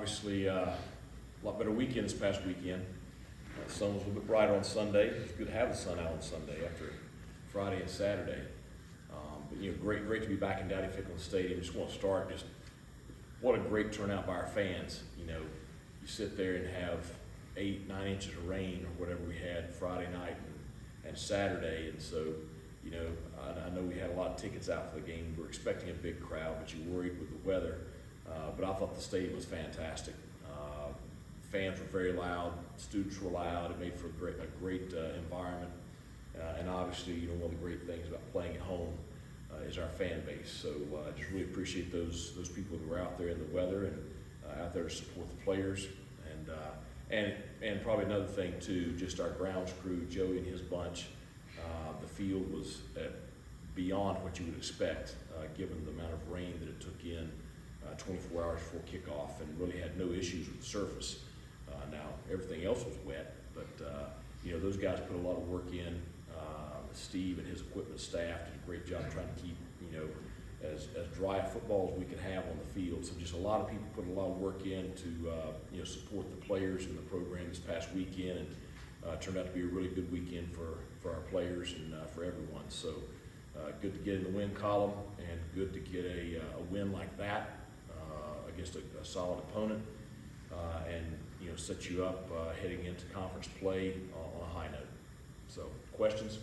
obviously a lot better weekend this past weekend. The sun was a little bit brighter on Sunday. It's good to have the sun out on Sunday after Friday and Saturday. But great to be back in Dowdy-Ficklen Stadium. Just want to start what a great turnout by our fans. You sit there and have 8-9 inches of rain or whatever we had Friday night and Saturday, and so I know we had a lot of tickets out for the game. We were expecting a big crowd, but you worried with the weather. But I thought the stadium was fantastic. Fans were very loud, students were loud. It made for a great environment, and obviously, one of the great things about playing at home is our fan base. So I just really appreciate those people who were out there in the weather and out there to support the players. And probably another thing too, just our grounds crew, Joey and his bunch. The field was beyond what you would expect, given the amount of rain that it took in 24 hours before kickoff, and really had no issues with the surface. Now everything else was wet, but those guys put a lot of work in. Steve and his equipment staff did a great job trying to keep as dry a football as we could have on the field. So just a lot of people put a lot of work in to support the players and the program this past weekend, and turned out to be a really good weekend for our players and for everyone. So good to get in the win column, and good to get a win like that against a solid opponent, and set you up heading into conference play on a high note. So questions?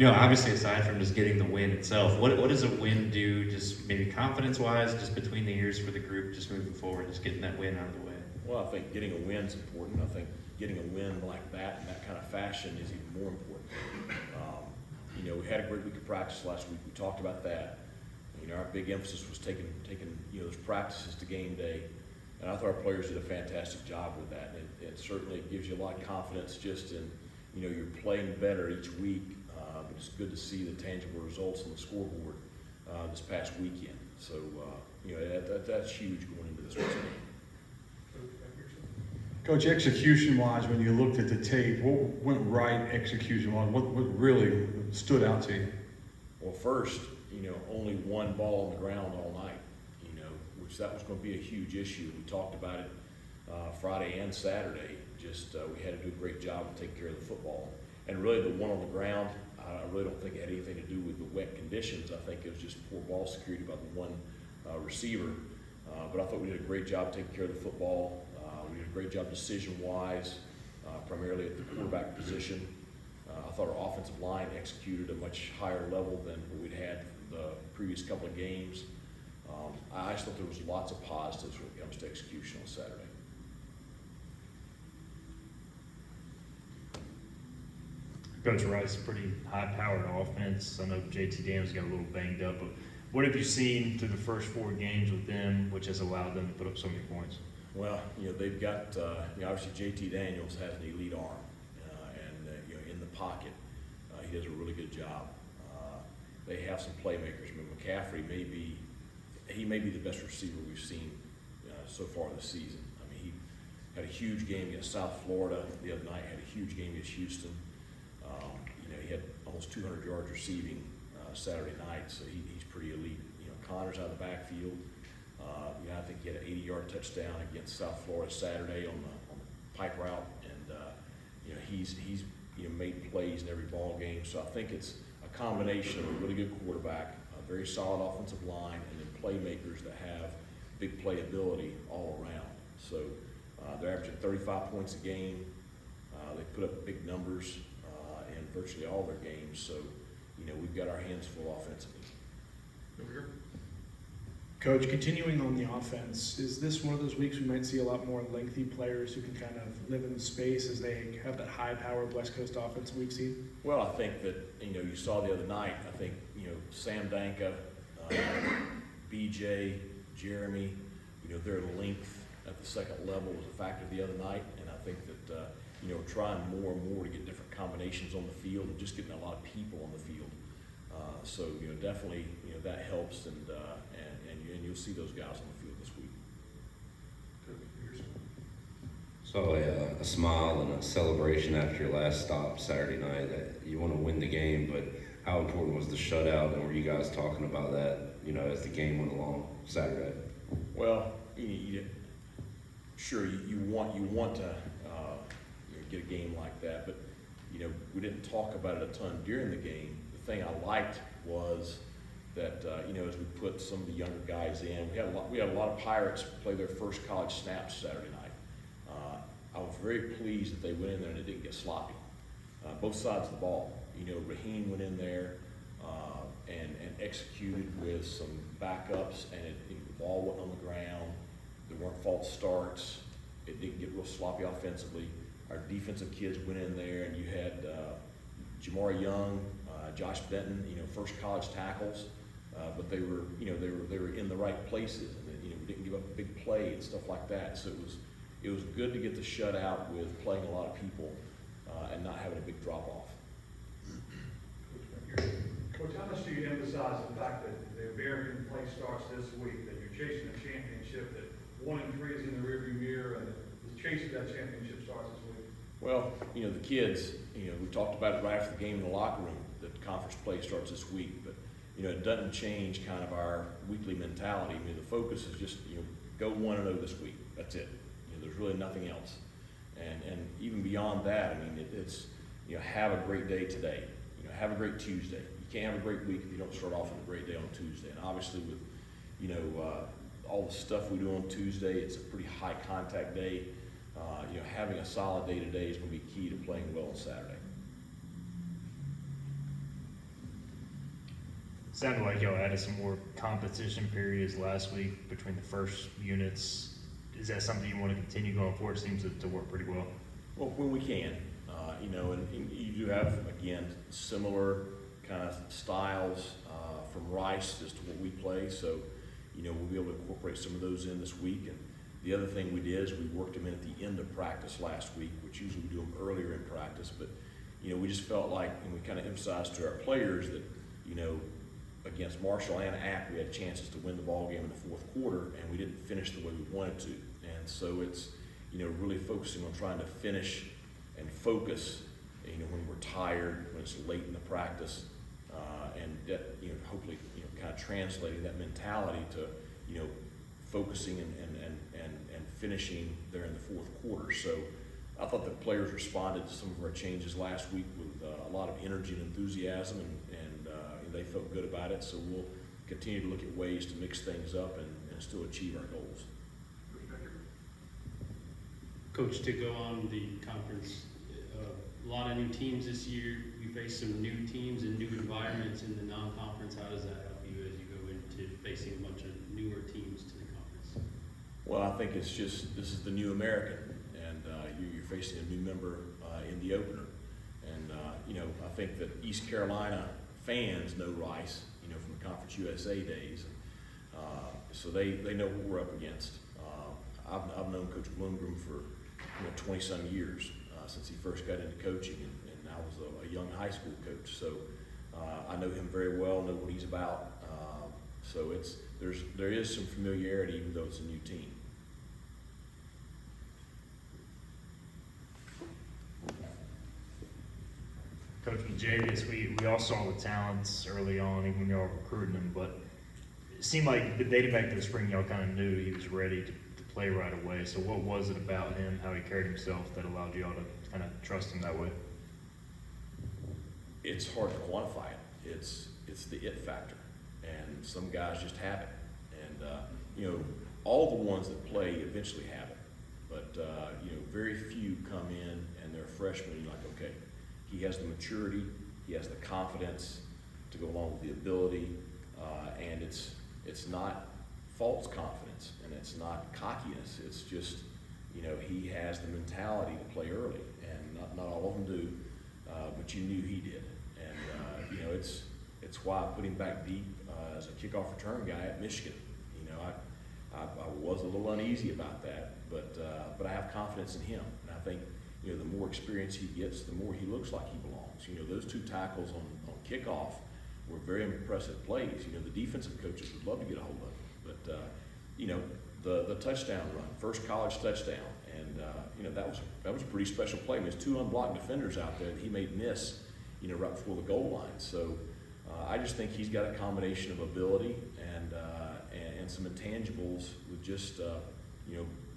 Obviously aside from just getting the win itself, what does a win do, just maybe confidence-wise, just between the years for the group, just moving forward, just getting that win out of the way? Well, I think getting a win is important. I think getting a win like that in that kind of fashion is even more important. We had a great week of practice last week. We talked about that. Our big emphasis was taking those practices to game day, and I thought our players did a fantastic job with that. And it certainly gives you a lot of confidence just in you're playing better each week. But it's good to see the tangible results on the scoreboard this past weekend. So that's huge going into this week's game. Coach, execution-wise, when you looked at the tape, what went right execution-wise? What really stood out to you? Well, first, only one ball on the ground all night, which that was going to be a huge issue. We talked about it Friday and Saturday. Just we had to do a great job of taking care of the football. And really, the one on the ground, I really don't think it had anything to do with the wet conditions. I think it was just poor ball security by the one receiver. But I thought we did a great job taking care of the football. We did a great job decision-wise, primarily at the quarterback position. I thought our offensive line executed at a much higher level than what we'd had the previous couple of games. I just thought there was lots of positives when it comes to execution on Saturday. Coach Rice, pretty high-powered offense. I know JT Daniels got a little banged up, but what have you seen through the first 4 games with them, which has allowed them to put up so many points? Well, they've got obviously JT Daniels has an elite arm, and in the pocket, he does a really good job. They have some playmakers. McCaffrey may be the best receiver we've seen so far this season. I mean, he had a huge game against South Florida the other night. Had a huge game against Houston. He had almost 200 yards receiving Saturday night, so he's pretty elite. Connor's out of the backfield. I think he had an 80-yard touchdown against South Florida Saturday on the pipe route, and he's made plays in every ball game. So I think it's a combination of a really good quarterback, a very solid offensive line, and then playmakers that have big playability all around. So they're averaging 35 points a game. They put up big numbers in virtually all their games. So we've got our hands full offensively. Coach, continuing on the offense, is this one of those weeks we might see a lot more lengthy players who can kind of live in the space as they have that high-powered West Coast offense week see? Well, I think that, you saw the other night, I think, Sam Danka, BJ, Jeremy, their length at the second level was a factor the other night, and I think that, trying more and more to get different combinations on the field and just getting a lot of people on the field. So, definitely, that helps, and you'll see those guys on the field this week. So a smile and a celebration after your last stop Saturday night. You want to win the game, but how important was the shutout, and were you guys talking about that, as the game went along Saturday? Well, sure, you want to get a game like that, but we didn't talk about it a ton during the game. The thing I liked was that as we put some of the younger guys in, we had a lot of Pirates play their first college snaps Saturday night. I was very pleased that they went in there and it didn't get sloppy. Both sides of the ball. Raheem went in there and executed with some backups, and the ball wasn't on the ground. There weren't false starts. It didn't get real sloppy offensively. Our defensive kids went in there, and you had Jamari Young, Josh Benton, first college tackles, but they were in the right places, and we didn't give up a big play and stuff like that. So it was good to get the shutout with playing a lot of people and not having a big drop off. Coach, how much do you emphasize the fact that the American play starts this week, that you're chasing a championship, that 1-3 is in the rearview mirror, and the chase of that championship starts this week? Well, the kids, we talked about it right after the game in the locker room, that conference play starts this week, but, it doesn't change kind of our weekly mentality. The focus is just, go 1-0 this week. That's it. There's really nothing else. And even beyond that, it's, have a great day today. Have a great Tuesday. You can't have a great week if you don't start off with a great day on Tuesday. And obviously with, all the stuff we do on Tuesday, it's a pretty high contact day. Having a solid day today is going to be key to playing well on Saturday. Sounded like y'all added some more competition periods last week between the first units. Is that something you want to continue going forward? It seems to work pretty well. Well, when we can, and you do have, again, similar kind of styles from Rice as to what we play. So, we'll be able to incorporate some of those in this week. And the other thing we did is we worked them in at the end of practice last week, which usually we do them earlier in practice. But, we just felt like, and we kind of emphasized to our players that, against Marshall and App, we had chances to win the ball game in the fourth quarter, and we didn't finish the way we wanted to. And so it's, really focusing on trying to finish and focus, when we're tired, when it's late in the practice, and that, hopefully, kind of translating that mentality to, focusing and finishing there in the fourth quarter. So I thought the players responded to some of our changes last week with a lot of energy and enthusiasm, and they felt good about it. So we'll continue to look at ways to mix things up and still achieve our goals. Coach, to go on the conference, a lot of new teams this year. You face some new teams and new environments in the non-conference. How does that help you as you go into facing a bunch of newer teams to the conference? Well, I think it's just, this is the new American, and you're facing a new member in the opener. And, I think that East Carolina fans know Rice, from the Conference USA days. So they know what we're up against. I've known Coach Bloomgren for 20-some years since he first got into coaching, and I was a young high school coach. So I know him very well, know what he's about. So there is some familiarity, even though it's a new team. Coach, with Javius, we all saw the talents early on, even when y'all were recruiting him, but it seemed like dating back to the spring, y'all kind of knew he was ready to play right away. So what was it about him, how he carried himself, that allowed y'all to kind of trust him that way? It's hard to quantify it. It's the it factor, and some guys just have it. And all the ones that play eventually have it, but very few come in and they're freshmen. And you're like, okay, he has the maturity, he has the confidence to go along with the ability, and it's not false confidence and it's not cockiness. It's just he has the mentality to play early, and not all of them do, but you knew he did. And it's why I put him back deep as a kickoff return guy at Michigan. I was a little uneasy about that, but I have confidence in him, and I think the more experience he gets, the more he looks like he belongs. Those two tackles on kickoff were very impressive plays. The defensive coaches would love to get a hold of him, but the touchdown run, first college touchdown, and that was a pretty special play. There's two unblocked defenders out there that he made miss, right before the goal line. So I just think he's got a combination of ability and some intangibles with just,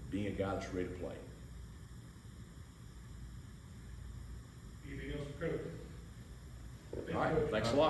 being a guy that's ready to play. Anything else for Coach? All right, thanks a lot.